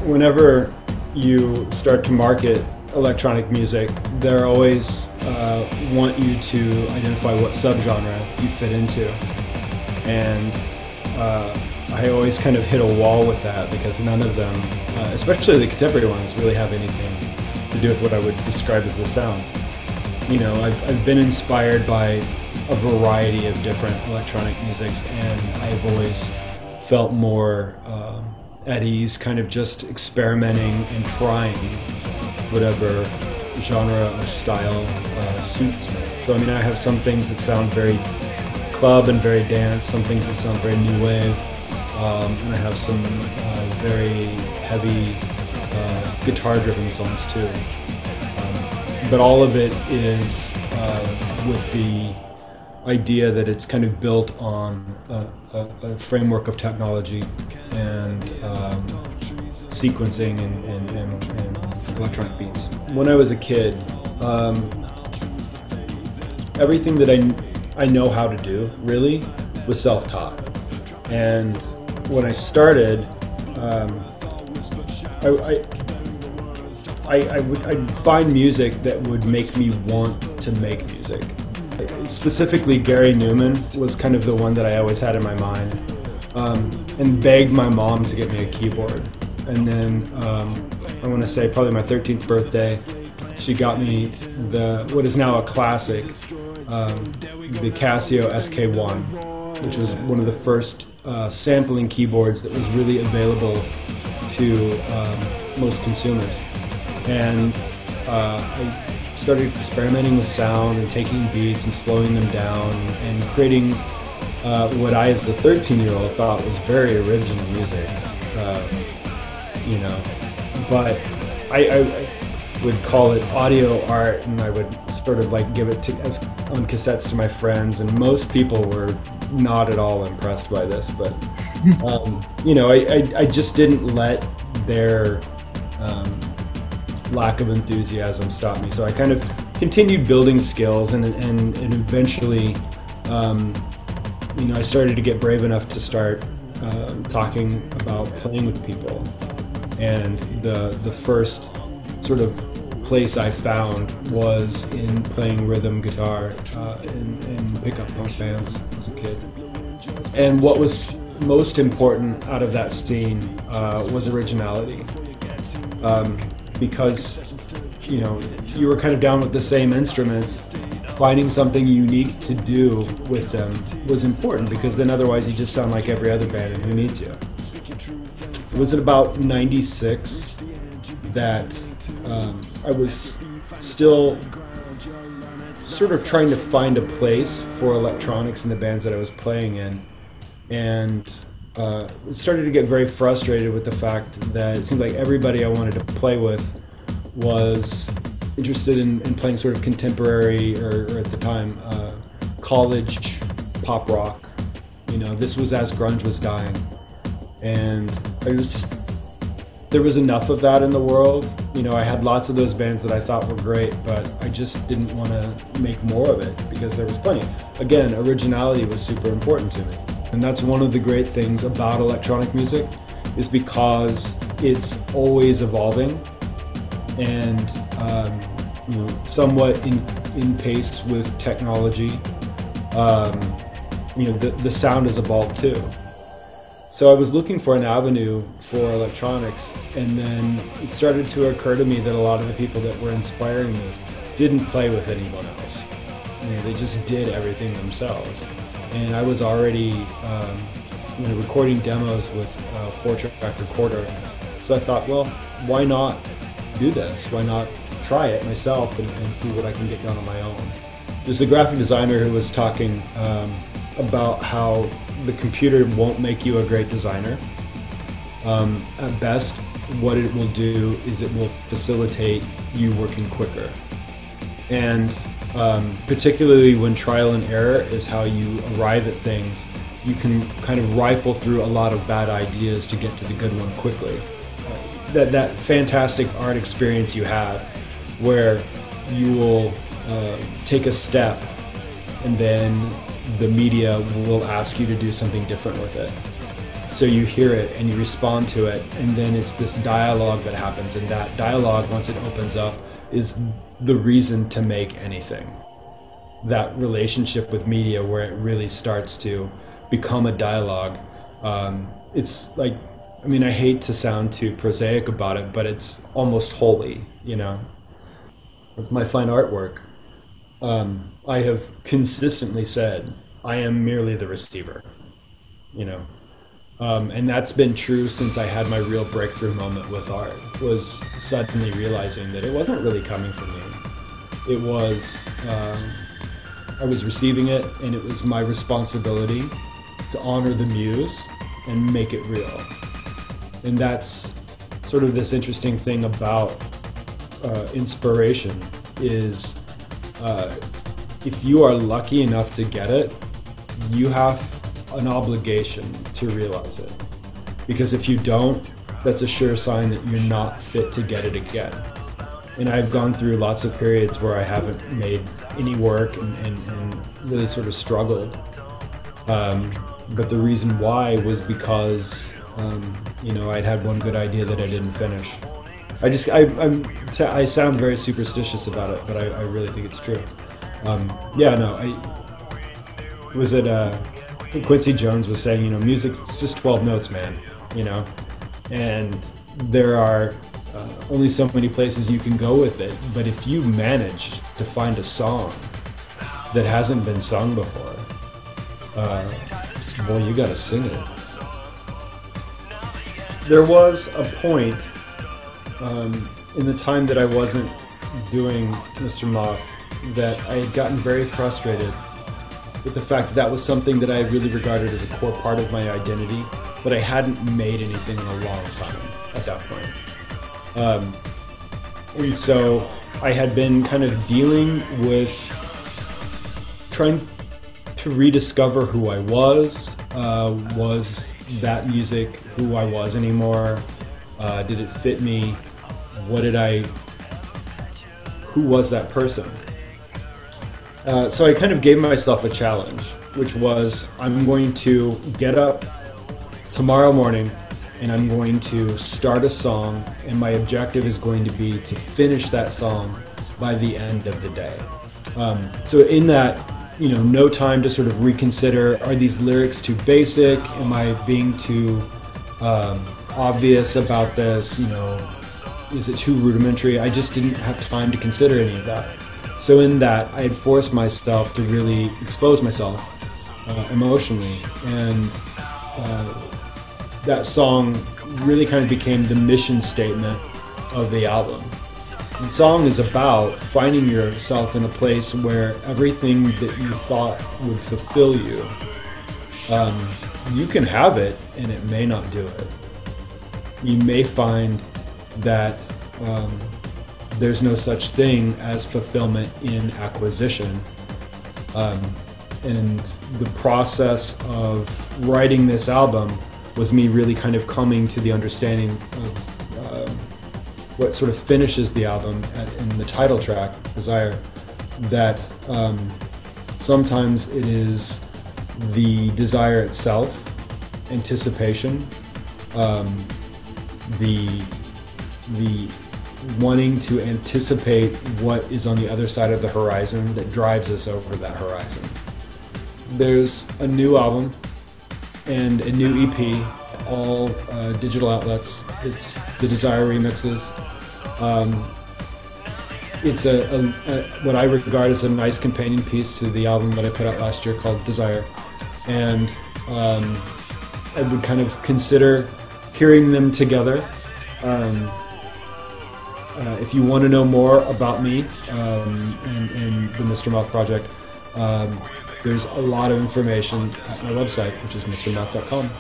whenever you start to market electronic music, they're always want you to identify what subgenre you fit into. And I always kind of hit a wall with that because none of them, especially the contemporary ones, really have anything to do with what I would describe as the sound. You know, I've been inspired by a variety of different electronic musics, and I've always felt more at ease kind of just experimenting and trying whatever genre or style suits me. So I mean, I have some things that sound very club and very dance, some things that sound very new wave, and I have some very heavy guitar-driven songs too. But all of it is with the idea that it's kind of built on a framework of technology and sequencing and electronic beats. When I was a kid, everything that I know how to do really was self-taught. And when I started, I'd find music that would make me want to make music. Specifically, Gary Newman was kind of the one that I always had in my mind, and begged my mom to get me a keyboard. And then I want to say probably my 13th birthday, she got me what is now a classic, the Casio SK1, which was one of the first sampling keyboards that was really available to most consumers. And I started experimenting with sound and taking beats and slowing them down and creating what I, as the 13-year-old, thought was very original music, you know. But I would call it audio art, and I would sort of like give it on cassettes to my friends, and most people were not at all impressed by this. But you know, I just didn't let their lack of enthusiasm stop me. So I kind of continued building skills, and eventually, you know, I started to get brave enough to start talking about playing with people. And the first sort of place I found was in playing rhythm guitar in pickup punk bands as a kid. And what was most important out of that scene was originality. Because, you know, you were kind of down with the same instruments, finding something unique to do with them was important, because then otherwise you just sound like every other band, and who needs you? Was it about 96 that I was still sort of trying to find a place for electronics in the bands that I was playing in, and started to get very frustrated with the fact that it seemed like everybody I wanted to play with was interested in playing sort of contemporary, or at the time, college pop rock. You know, this was as grunge was dying. And there was enough of that in the world. You know, I had lots of those bands that I thought were great, but I just didn't want to make more of it because there was plenty. Again, originality was super important to me. And that's one of the great things about electronic music, is because it's always evolving and you know, somewhat in pace with technology. You know, the sound has evolved too. So I was looking for an avenue for electronics, and then it started to occur to me that a lot of the people that were inspiring me didn't play with anyone else. You know, they just did everything themselves. And I was already you know, recording demos with a 4-track recorder. So I thought, well, why not do this? Why not try it myself and see what I can get done on my own? There's a graphic designer who was talking about how the computer won't make you a great designer. At best, what it will do is it will facilitate you working quicker. And particularly when trial and error is how you arrive at things, you can kind of rifle through a lot of bad ideas to get to the good one quickly. That fantastic art experience you have, where you will take a step and then the media will ask you to do something different with it. So you hear it and you respond to it, and then it's this dialogue that happens, and that dialogue, once it opens up, is the reason to make anything. That relationship with media where it really starts to become a dialogue. It's like, I mean, I hate to sound too prosaic about it, but it's almost holy, you know. With my fine artwork, I have consistently said, I am merely the receiver, you know. And that's been true since I had my real breakthrough moment with art, was suddenly realizing that it wasn't really coming from me. It was, I was receiving it, and it was my responsibility to honor the muse and make it real. And that's sort of this interesting thing about inspiration is if you are lucky enough to get it, you have an obligation to realize it. Because if you don't, that's a sure sign that you're not fit to get it again. And I've gone through lots of periods where I haven't made any work and really sort of struggled. But the reason why was because, you know, I'd had one good idea that I didn't finish. I sound very superstitious about it, but I really think it's true. Quincy Jones was saying, you know, music is just 12 notes, man, you know, and there are only so many places you can go with it. But if you manage to find a song that hasn't been sung before, well, you gotta sing it. There was a point in the time that I wasn't doing Mr. Moth that I had gotten very frustrated with the fact that was something that I really regarded as a core part of my identity, but I hadn't made anything in a long time at that point. And so I had been kind of dealing with trying to rediscover who I was. Was that music who I was anymore? Did it fit me? Who was that person? So I kind of gave myself a challenge, which was I'm going to get up tomorrow morning and I'm going to start a song, and my objective is going to be to finish that song by the end of the day. So in that, you know, no time to sort of reconsider, are these lyrics too basic? Am I being too obvious about this? You know, is it too rudimentary? I just didn't have time to consider any of that. So in that, I had forced myself to really expose myself emotionally, and that song really kind of became the mission statement of the album. And song is about finding yourself in a place where everything that you thought would fulfill you, you can have it and it may not do it. You may find that there's no such thing as fulfillment in acquisition. And the process of writing this album was me really kind of coming to the understanding of what sort of finishes the album in the title track, Desire, that sometimes it is the desire itself, anticipation, the wanting to anticipate what is on the other side of the horizon that drives us over that horizon. There's a new album and a new EP, all digital outlets. It's the Desire remixes. It's what I regard as a nice companion piece to the album that I put out last year called Desire. And I would kind of consider hearing them together. If you want to know more about me and the Mr. Moth project, there's a lot of information at my website, which is mrmoth.com.